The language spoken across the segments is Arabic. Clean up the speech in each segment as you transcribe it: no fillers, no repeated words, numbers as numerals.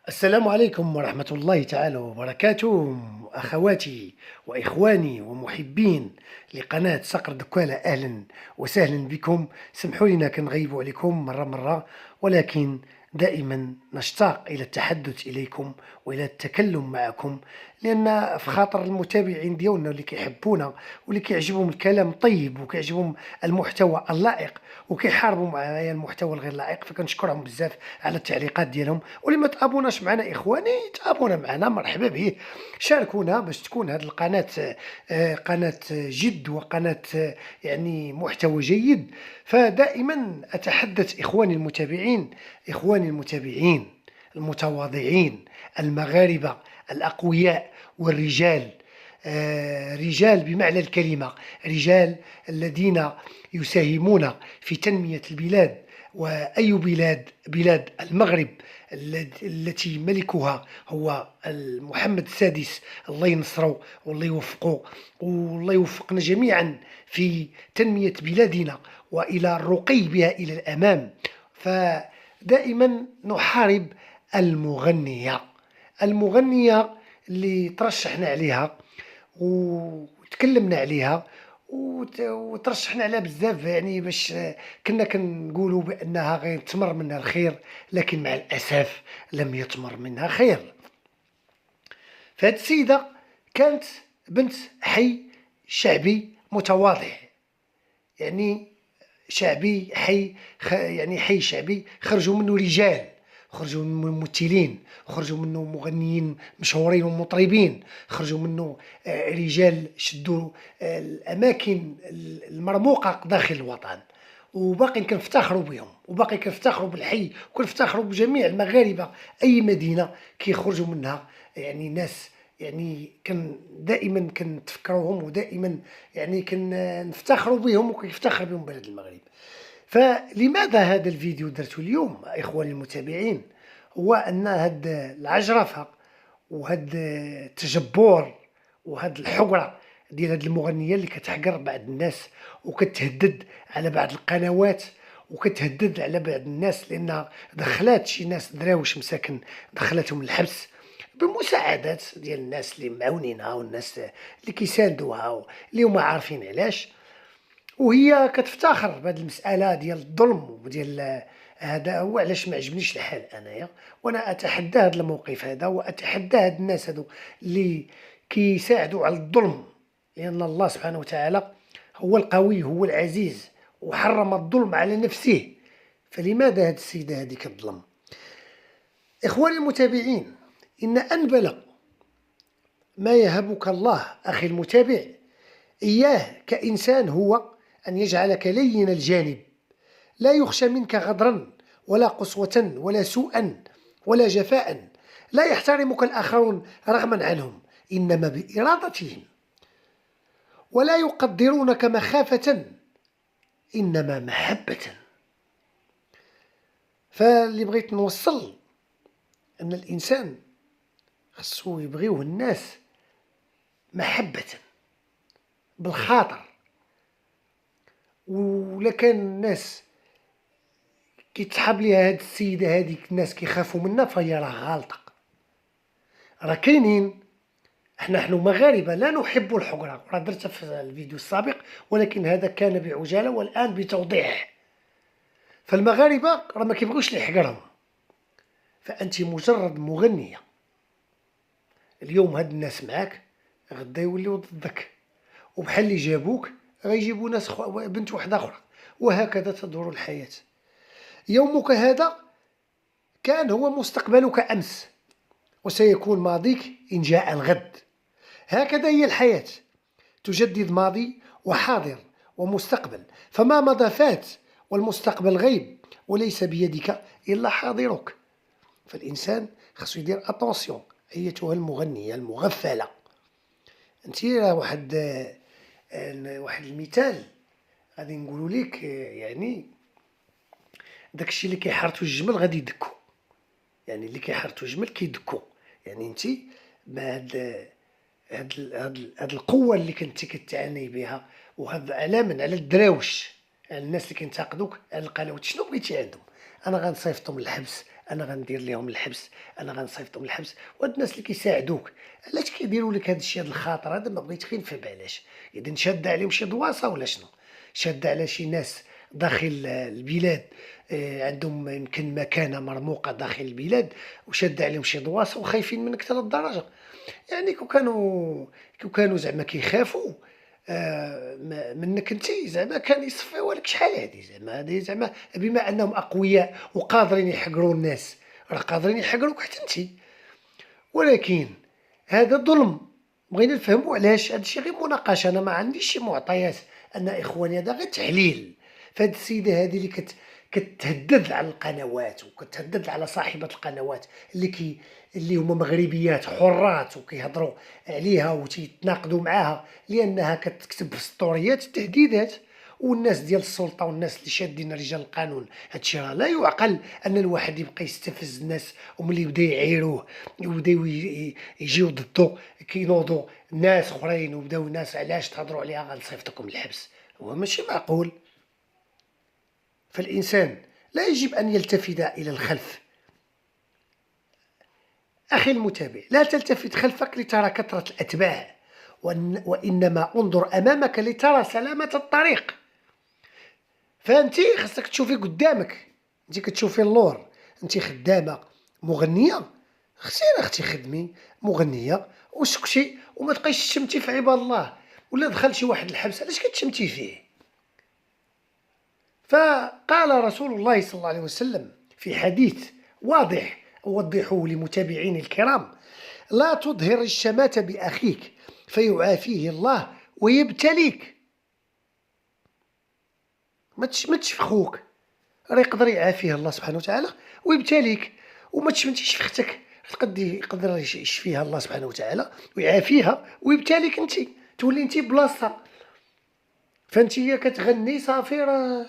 السلام عليكم ورحمة الله تعالى وبركاته. أخواتي وإخواني ومحبين لقناة صقر دكالة، أهلا وسهلا بكم. سمحوا لنا كنغيبوا عليكم مرة ولكن دائما نشتاق إلى التحدث إليكم وإلى التكلم معكم، لأن في خاطر المتابعين ديالنا اللي كيحبونا واللي كيعجبهم الكلام الطيب وكيعجبهم المحتوى اللائق وكيحاربوا معايا المحتوى الغير لائق، فكنشكرهم بزاف على التعليقات ديالهم. واللي ما تابوناش معنا اخواني تابونا معنا، مرحبا به. شاركونا باش تكون هذه القناه قناه جد وقناه يعني محتوى جيد. فدائما اتحدث اخواني المتابعين المتواضعين المغاربه الاقوياء والرجال، رجال بمعنى الكلمة، رجال الذين يساهمون في تنمية البلاد. وأي بلاد المغرب التي ملكها هو محمد السادس، الله ينصره والله يوفقه والله يوفقنا جميعا في تنمية بلادنا وإلى الرقي بها إلى الأمام. فدائما نحارب المغنية اللي ترشحنا عليها وتكلمنا عليها وترشحنا عليها بزاف، يعني باش كنا كنقولوا بانها غير تمر منها الخير، لكن مع الاسف لم يتمر منها خير. فهاد السيده كانت بنت حي شعبي متواضع، يعني شعبي حي يعني حي شعبي خرجوا منه رجال، خرجوا منه ممثلين، خرجوا منه مغنيين مشهورين ومطربين، خرجوا منه رجال شدوا الاماكن المرموقه داخل الوطن، وباقي كنفتخروا بهم وباقي كنفتخروا بالحي وكنفتخروا بجميع المغاربه. اي مدينه كيخرجوا منها يعني ناس، يعني كان دائما كنتفكروهم ودائما يعني كنفتخروا بهم وكيفتخر بهم بلد المغرب. فلماذا هذا الفيديو درته اليوم اخواني المتابعين؟ هو ان هاد العجرفه وهاد التجبر وهاد الحقره ديال هاد المغنيه اللي كتحقر بعض الناس وكتهدد على بعض القنوات وكتهدد على بعض الناس، لان دخلات شي ناس دراوش مساكن دخلتهم الحبس بمساعدات ديال الناس اللي معاونينها والناس اللي كيساندوها اللي هما عارفين علاش، وهي كتفتخر بهذه المساله ديال الظلم وديال هذا. هو علاش ما عجبنيش الحال انايا، وانا اتحدى هذا الموقف هذا واتحدى هاد الناس هادو اللي كيساعدوا على الظلم، لان الله سبحانه وتعالى هو القوي هو العزيز وحرم الظلم على نفسه، فلماذا هاد السيده هذه كتظلم؟ اخواني المتابعين، ان انبل ما يهبك الله اخي المتابع اياه كانسان هو ان يجعلك لين الجانب، لا يخشى منك غدرا ولا قسوة ولا سوءا ولا جفاء، لا يحترمك الآخرون رغما عنهم إنما بإرادتهم، ولا يقدرونك مخافة إنما محبة. فاللي بغيت نوصل أن الإنسان خصو يبغيوه الناس محبة بالخاطر، ولا كان الناس كيتحاب ليها هاد السيده هذيك الناس كيخافوا منها فهي راه غالطه. راه كاينين نحن مغاربه لا نحب الحقره، راه درتها في الفيديو السابق ولكن هذا كان بعجاله والان بتوضيح. فالمغاربه راه ما كيبغوش اللي يحقرهم، فانت مجرد مغنيه اليوم هاد الناس معاك غدا يوليو ضدك، وبحال اللي جابوك غيجيبوا ناس بنت واحده اخرى، وهكذا تدور الحياه. يومك هذا كان هو مستقبلك أمس، وسيكون ماضيك إن جاء الغد. هكذا هي الحياة، تجدد ماضي وحاضر ومستقبل، فما مضى فات والمستقبل غيب وليس بيدك إلا حاضرك. فالإنسان خصو يدير أطونسيون أيتها المغنية المغفلة. أنت واحد المثال غادي نقولوا لك، يعني داكشي اللي كيحرثوا الجمل غادي يدكو، يعني اللي كيحرثوا الجمل كيدكو. يعني انت هاد القوه اللي كنتي كتعاني بها، وهذا علامه على الدراوش، على الناس اللي كينتقدوك على القنوات، شنو بغيتي عندهم؟ انا غنصيفطهم للحبس، انا غندير لهم الحبس، انا غنصيفطهم الحبس. وهاد الناس اللي كيساعدوك علاش كيديروا لك هاد الشيء، هاد الخاطر هذا ما بغيت غير نفهم علاش. اذا شاد عليهم شي ضواصه ولا شنو؟ شاد على شي ناس داخل البلاد، عندهم يمكن مكانه مرموقه داخل البلاد، وشاد عليهم شي ضواصه وخايفين منك حتى للدرجه. يعني كون كانوا زعما كيخافوا منك انت، زعما كان يصفيوها لك شحال هادي. زعما هادي زعما بما انهم اقوياء وقادرين يحقروا الناس، راه قادرين يحقروك حتى انت. ولكن هذا ظلم. بغينا نفهموا علاش هادشي، غير مناقشه. انا ما عنديش شي معطيات ان اخواني، هذا غير تحليل. فهاد السيده هذه اللي كتهدد على القنوات وكتهدد على صاحبه القنوات اللي هما مغربيات حرات وكيهضروا عليها وتيتناقضوا معاها لانها كتكتب في ستوريات تهديدات. والناس ديال السلطه والناس اللي شادين رجال القانون، هادشي راه لا يعقل ان الواحد يبقى يستفز الناس، وملي بدا يعيروه وبداو يجيو ضده كينوضوا ناس اخرين وبداو ناس علاش تهضروا عليها غنصيفطكم الحبس. هو ماشي معقول. فالإنسان لا يجب أن يلتفت إلى الخلف. أخي المتابع، لا تلتفت خلفك لترى كثرة الأتباع، وإنما انظر أمامك لترى سلامة الطريق. فأنت خاصك تشوفي قدامك، أنت كتشوفي اللور، أنت خدامة مغنية، سير أختي خدمي مغنية وسكتي وما تبقايش تشمتي في عباد الله. ولا دخل شي واحد الحبس علاش كتشمتي فيه؟ فقال رسول الله صلى الله عليه وسلم في حديث واضح أوضحه لمتابعين الكرام: لا تظهر الشماتة بأخيك فيعافيه الله ويبتليك. ما تشفخوك، راه يقدر يعافيه الله سبحانه وتعالى ويبتليك. وما تشمتيش في اختك، يقدر يشفيها الله سبحانه وتعالى ويعافيها ويبتليك انت، تولي انت بلاصتها. فانت هي كتغني صافي،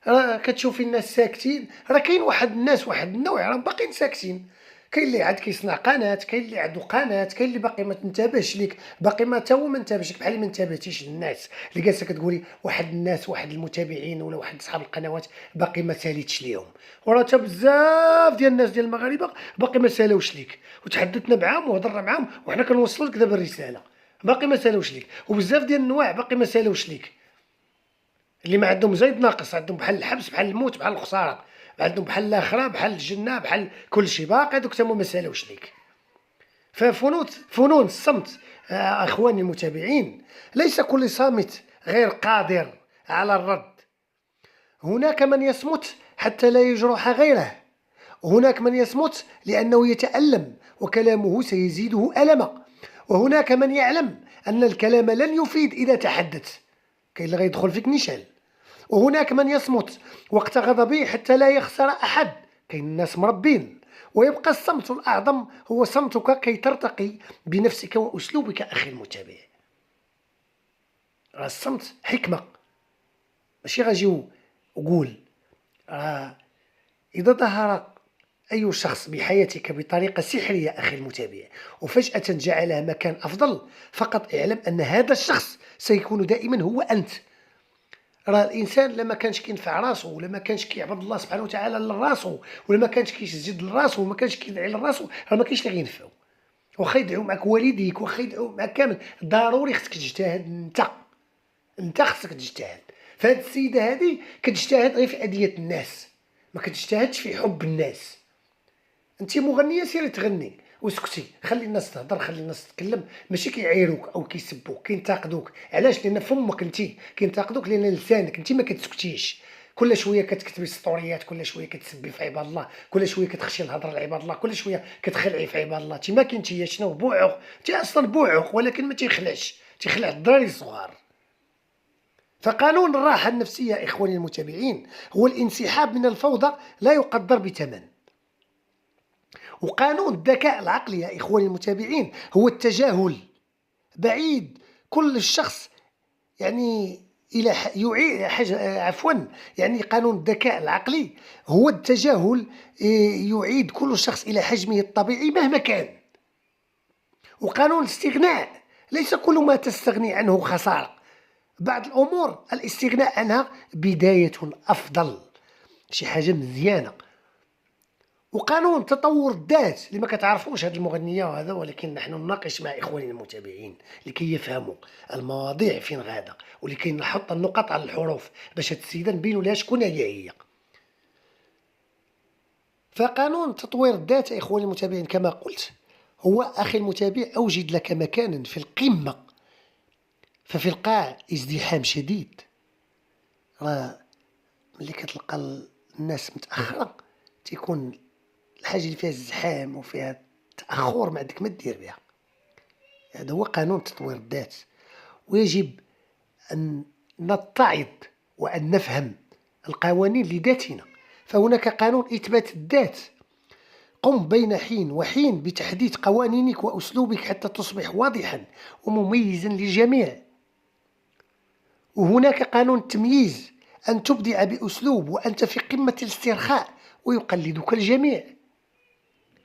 راه كتشوفي الناس ساكتين. راه كاين واحد الناس، واحد النوع راه باقيين ساكتين. كاين اللي عاد كيصنع قناه، كاين اللي عنده قناه، كاين اللي باقي ما تنتبهش ليك، باقي ما تا هو ما انتبهش لك، بحال اللي ما انتبهتيش للناس اللي جالسه كتقولي واحد الناس، واحد المتابعين ولا واحد اصحاب القنوات باقي ما ساليتش ليهم. وراه تا بزاف ديال الناس ديال المغاربه باقي ما سالاوش ليك، وتحدثنا معاهم وهضرنا معاهم وحنا كنوصلوا لك دابا الرساله، باقي ما سالاوش ليك. وبزاف ديال النواع باقي ما سالاوش ليك، اللي ما عندهم زايد ناقص، عندهم بحال الحبس، بحال الموت، بحال الخساره، عندهم بحال الاخره، بحال الجنه، بحال كل شيء باقي. دوك تما ما سالوش ليك. فنون الصمت اخواني المتابعين، ليس كل صامت غير قادر على الرد. هناك من يصمت حتى لا يجرح غيره، هناك من يصمت لأنه يتألم وكلامه سيزيده ألما، وهناك من يعلم أن الكلام لن يفيد إذا تحدث، كاين اللي غيدخل فيك نيشان. وهناك من يصمت وقت غضبه حتى لا يخسر أحد، كاين الناس مربين. ويبقى الصمت الأعظم هو صمتك كي ترتقي بنفسك وأسلوبك أخي المتابع. راه الصمت حكمة، ماشي غاجيو وقول. إذا ظهر أي شخص بحياتك بطريقة سحرية أخي المتابع وفجأة جعلها مكان أفضل، فقط اعلم أن هذا الشخص سيكون دائما هو أنت. راه الانسان لما كانش كينفع راسو، ولا ما كانش كيعبد الله سبحانه وتعالى لراسو، ولا ما كانش كيسجد لراسو، وما كانش كيدعي لراسو، راه ما كاينش اللي غينفعو. واخا يدعو معك والديك، واخا يدعو معك كامل، ضروري خصك تجتهد انت خصك تجتهد. فهاد السيده هادي كتجتهد غير في اذيه الناس، ما كتجتهدش في حب الناس. انت مغنيه، سيري تغني وسكتي، خلي الناس تهضر، خلي الناس تتكلم. ماشي كيعايروك او كيسبوك، كينتقدوك. علاش؟ لان فمك انت كينتقدوك، لان لسانك انت ما كتسكتيش. كل شويه كتكتبي ستوريات، كل شويه كتسبي في عباد الله، كل شويه كتخشي الهضره لعباد الله، كل شويه كتخلعي في عباد الله. انت ما كنتي شنو بوعق، انت اصلا بوعق، ولكن ما تيخلعش، تيخلع الدراري الصغار. فقانون الراحه النفسيه اخواني المتابعين هو الانسحاب من الفوضى، لا يقدر بثمن. وقانون الذكاء العقلي يا إخواني المتابعين هو التجاهل. بعيد كل الشخص يعني إلى يعني قانون الذكاء العقلي هو التجاهل، يعيد كل شخص إلى حجمه الطبيعي مهما كان. وقانون الاستغناء، ليس كل ما تستغني عنه خسارة، بعض الأمور الاستغناء عنها بداية أفضل، شي حاجة مزيانة. وقانون تطور الذات اللي ما كتعرفوش هاد المغنيه وهذا، ولكن نحن نناقش مع اخواننا المتابعين لكي يفهموا المواضيع فين غاده، ولكي نحط النقط على الحروف باش هاد السيده نبينوا لها شكون هي. فقانون تطوير الذات اخواني المتابعين كما قلت هو اخي المتابع اوجد لك مكانا في القمه، ففي القاع ازدحام شديد. راه ملي كتلقى الناس متاخره تيكون الحاجه اللي فيها الزحام وفيها تاخر ما عندك ما دير بها. هذا هو قانون تطوير الذات، ويجب ان نتعظ وان نفهم القوانين لذاتنا. فهناك قانون اثبات الذات، قم بين حين وحين بتحديث قوانينك واسلوبك حتى تصبح واضحا ومميزا للجميع. وهناك قانون التمييز، ان تبدع باسلوب وانت في قمه الاسترخاء ويقلدك الجميع.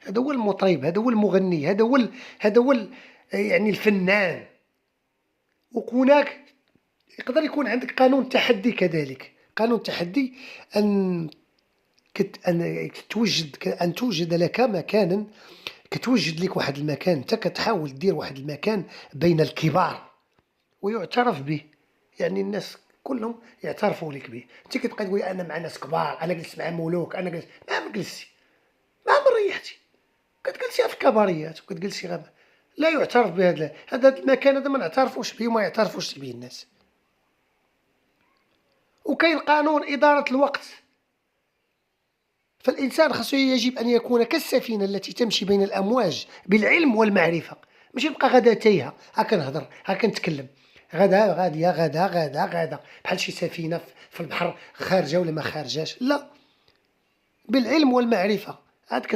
هذا هو المطرب، هذا هو المغني، هذا هو يعني الفنان. وهناك يقدر يكون عندك قانون تحدي كذلك. قانون التحدي أن توجد لك مكانا، كتوجد لك واحد المكان، انت كتحاول دير واحد المكان بين الكبار ويعترف به، يعني الناس كلهم يعترفوا لك به. انت كتبقى تقول انا مع ناس كبار، انا جلست مع ملوك، انا جلست ما جلستي، ما ريحتي، كتجلسي في الكباريات وكتجلسي لا يعترف بهذا المكان. هذا ما نعترفوش به وما يعترفوش به الناس. وكاين قانون إدارة الوقت. فالإنسان خاصو يجب أن يكون كالسفينة التي تمشي بين الأمواج بالعلم والمعرفة، ماشي يبقى غدا تايهة هاكا نهضر هاكا نتكلم، غدا غادية غدا بحال شي سفينة في البحر خارجة ولا ما خارجاش. لا، بالعلم والمعرفة عاد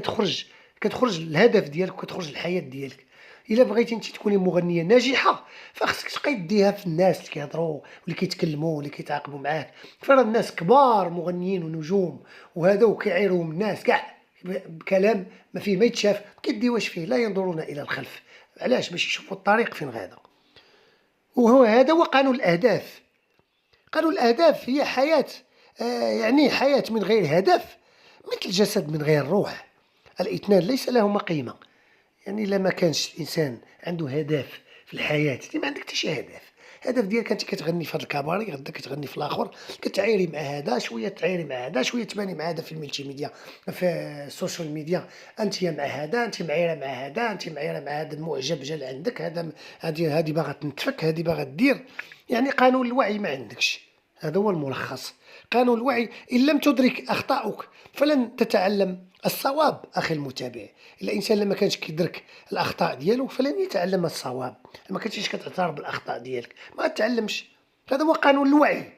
كتخرج الهدف ديالك وكتخرج الحياة ديالك. الا بغيتي انت تكوني مغنيه ناجحه فخصك تبقاي ديها في الناس اللي كيهضروا واللي كيتكلموا واللي كيتعاقبوا معاك. فرا الناس كبار مغنيين ونجوم وهذا وكيعيروهم الناس كاع بكلام ما فيه ما يتشاف، كيديوش فيه، لا ينظرون الى الخلف. علاش؟ باش يشوفوا الطريق فين غادا. وهو هذا هو قانون الاهداف. قانون الاهداف هي حياه، يعني حياه من غير هدف مثل جسد من غير روح، الاثنان ليس لهما قيمه. يعني الا ما كانش الانسان عنده هدف في الحياه انت ما عندك حتى شي هدف ديالك انت كتغني في هذا الكباري، غدا كتغني في الاخر، كتعايري مع هذا شويه، تعايري مع هذا شويه، تباني مع هذا في الميلتي ميديا، في السوشيال ميديا انت مع هذا، انت معايره مع هذا، انت معايره مع هذا المعجب جا لعندك، هذا هذه باغا تنتفك، هذه باغا دير. يعني قانون الوعي ما عندكش. هذا هو الملخص. قانون الوعي، ان لم تدرك اخطاؤك فلن تتعلم الصواب اخي المتابع. الانسان لما كانش كيدرك الاخطاء ديالو فلن يتعلم الصواب. لما كنتيش كتعترف بالاخطاء ديالك ما تعلمش. هذا هو قانون الوعي.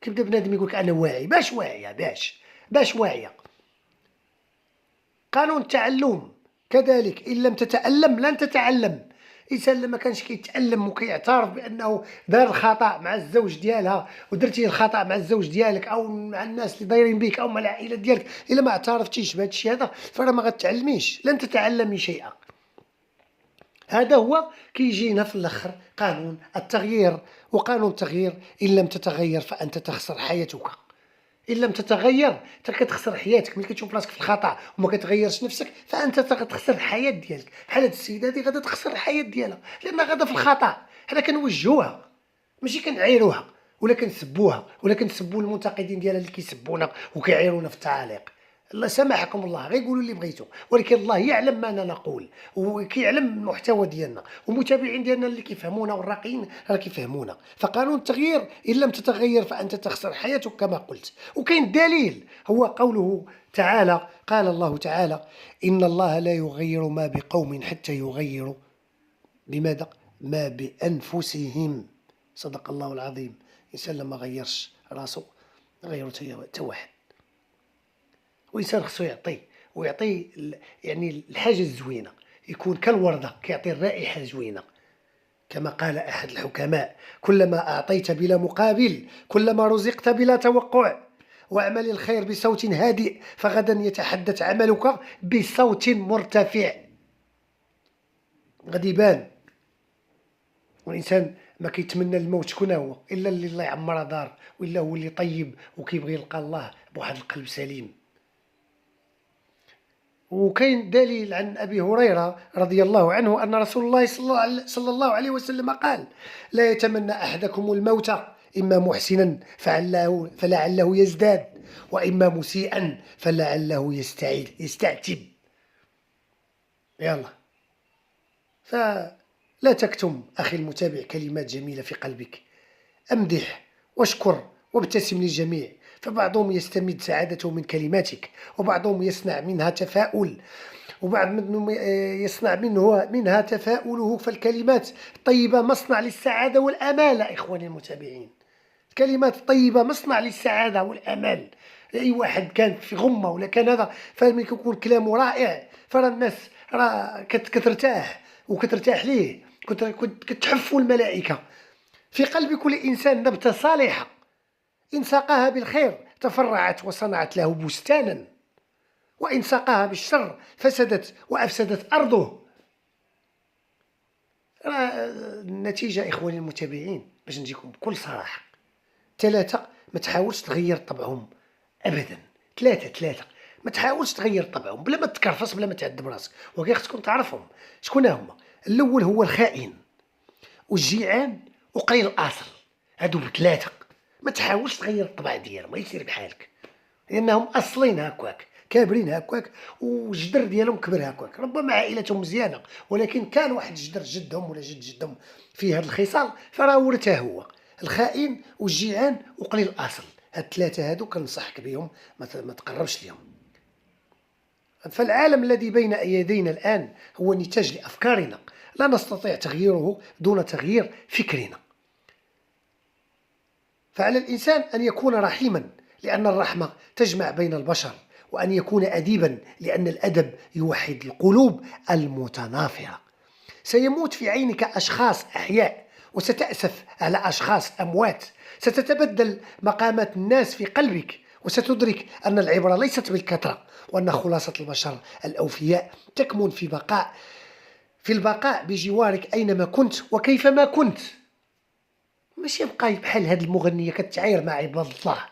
كيبدا بنادم يقول لك انا واعي، باش واعيه، باش واعيه. قانون التعلم كذلك، ان لم تتألم لن تتعلم. الانسان لما كانش كيتعلم وكيعترف بانه دار الخطا مع الزوج ديالها، ودرتي الخطا مع الزوج ديالك او مع الناس اللي دايرين بك او مع العائله ديالك، الا ما اعترفتيش بهذا الشيء هذا فراه ما غتعلميش، لن تتعلمي شيئا. هذا هو كيجينا في الاخر قانون التغيير. وقانون التغيير، ان لم تتغير فانت تخسر حياتك. ان لم تتغير انت كتخسر حياتك. ملي كتشوف راسك في الخطا وما كتغيرش نفسك فانت غتخسر الحياه ديالك. بحال هاد السيده هادي غادا تخسر الحياه ديالها لان غادا في الخطا. حنا كنوجهوها ماشي كنعايروها ولا كنسبوها ولا كنسبوا المنتقدين ديالها اللي كيسبونا وكيعايرونا في التعاليق. الله سامحكم، الله غير قولوا اللي بغيتوا، ولكن الله يعلم ما نقول وكيعلم المحتوى ديالنا، والمتابعين ديالنا اللي كيفهمونا والراقيين راه كيفهمونا. فقانون التغيير، ان لم تتغير فانت تخسر حياتك كما قلت. وكاين الدليل هو قوله تعالى، قال الله تعالى: ان الله لا يغير ما بقوم حتى يغيروا بماذا؟ ما بانفسهم. صدق الله العظيم. الانسان لما غيرش راسو غيرو حتى واحد. والإنسان خصو ويعطي يعني الحاجة الزوينة، يكون كالوردة كيعطي الرائحة زوينة. كما قال أحد الحكماء: كلما أعطيت بلا مقابل كلما رزقت بلا توقع. واعمل الخير بصوت هادئ فغدا يتحدث عملك بصوت مرتفع. غادي يبان. والإنسان ما كيتمنى الموت شكون هو إلا اللي الله يعمر دار، وإلا هو اللي طيب وكيبغي يلقى الله بواحد القلب سليم. وكاين دليل عن أبي هريرة رضي الله عنه أن رسول الله صلى الله عليه وسلم قال: لا يتمنى أحدكم الموت إما محسنا فلعله يزداد، وإما مسيئا فلعله يستعتب. يلا، فلا تكتم أخي المتابع كلمات جميلة في قلبك، أمدح واشكر وابتسم للجميع، فبعضهم يستمد سعادته من كلماتك، وبعضهم يصنع منها تفاؤل، وبعض منهم يصنع منها تفاؤله. فالكلمات الطيبة مصنع للسعادة والأمال. إخواني المتابعين، الكلمات الطيبة مصنع للسعادة والأمال. أي واحد كان في غمة ولا كان هذا، فمن يكون كلامه رائع فرى الناس كترتاح وكترتاح ليه، كتحفوا الملائكة. في قلب كل إنسان نبتة صالحة، إن ساقاها بالخير تفرعت وصنعت له بستانا، وإن ساقاها بالشر فسدت وأفسدت أرضه. النتيجة إخواني المتابعين، باش نجيكم بكل صراحة، 3 ما تحاولش تغير طبعهم أبدا. 3 ما تحاولش تغير طبعهم بلا ما تكرفص، بلا ما تعذب راسك، وكي خصكم تعرفهم. شكون هما؟ الأول هو الخائن والجيعان وقليل الأصل. هادو 3 ما تحاولش تغير الطبع ديالهم، ما يصير بحالك، لأنهم أصلين هكاك، كابرين هكاك، والجدر ديالهم كبر هكاك. ربما عائلتهم مزيانة، ولكن كان واحد الجدر جدهم ولا جد جدهم في هذا الخصال، فراه ورثه هو. الخائن والجيعان وقليل الأصل، هاد 3 هادو كنصحك بهم ما تقربش ليهم. فالعالم الذي بين يدينا الآن هو نتاج لأفكارنا، لا نستطيع تغييره دون تغيير فكرنا. فعلى الإنسان أن يكون رحيما، لأن الرحمة تجمع بين البشر، وأن يكون أديبا، لأن الأدب يوحد القلوب المتنافرة. سيموت في عينك أشخاص أحياء، وستأسف على أشخاص أموات. ستتبدل مقامات الناس في قلبك، وستدرك أن العبرة ليست بالكثرة، وأن خلاصة البشر الأوفياء تكمن في البقاء بجوارك أينما كنت وكيفما كنت. ماشي بقى بحال هاد المغنية كتعاير مع عباد الله،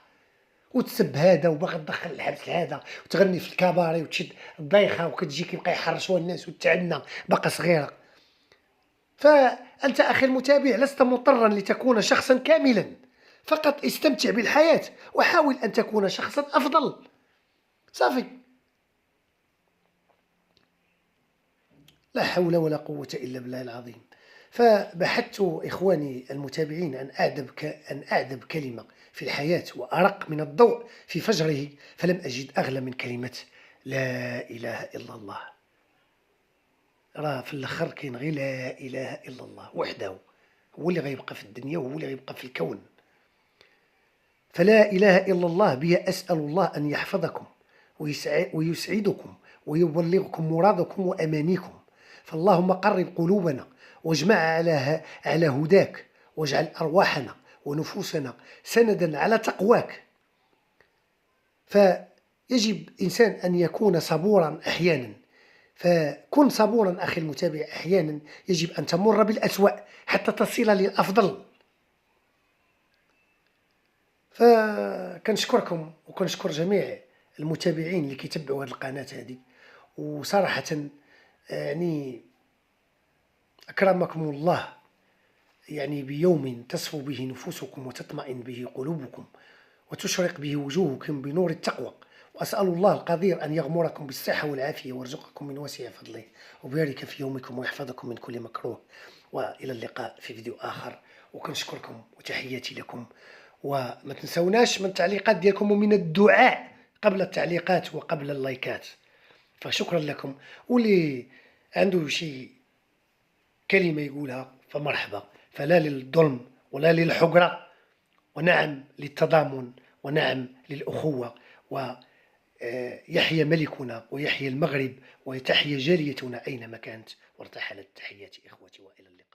وتسب هذا وباغا تدخل الحبس هذا، وتغني في الكباري وتشد الضيخة، وكتجي كيبقى يحرشوها الناس وتعنى باقا صغيرة. فأنت أخي المتابع لست مضطرا لتكون شخصا كاملا، فقط استمتع بالحياة وحاول أن تكون شخصا أفضل. صافي. لا حول ولا قوة إلا بالله العظيم. فبحثت إخواني المتابعين أن أعذب كلمة في الحياة وأرق من الضوء في فجره، فلم أجد أغلى من كلمة لا إله إلا الله. راه في الآخر كاين غير لا إله إلا الله وحده، هو اللي غيبقى في الدنيا وهو اللي غيبقى في الكون. فلا إله إلا الله بها أسأل الله أن يحفظكم ويسعدكم ويبلغكم مرادكم وأمانيكم. فاللهم قرب قلوبنا واجمع على هداك، واجعل أرواحنا ونفوسنا سندا على تقواك. فيجب إنسان أن يكون صبورا أحيانا، فكن صبورا أخي المتابع. أحيانا يجب أن تمر بالأسوأ حتى تصل للأفضل. فكنشكركم وكنشكر جميع المتابعين اللي كيتبعوا هذه القناة هذه، وصراحة يعني أكرمكم الله يعني بيوم تصفو به نفوسكم وتطمئن به قلوبكم وتشرق به وجوهكم بنور التقوى. وأسأل الله القدير أن يغمركم بالصحة والعافية ويرزقكم من واسع فضله وبارك في يومكم ويحفظكم من كل مكروه. وإلى اللقاء في فيديو آخر، وكنشكركم وتحياتي لكم. وما تنسوناش من التعليقات ديالكم ومن الدعاء قبل التعليقات وقبل اللايكات. فشكرا لكم، واللي عنده شي كلمة يقولها فمرحبا. فلا للظلم ولا للحقرة، ونعم للتضامن، ونعم للأخوة. ويحيى ملكنا ويحيى المغرب وتحيا جاليتنا أينما كانت. وارتحلت تحياتي إخوتي، وإلى اللقاء.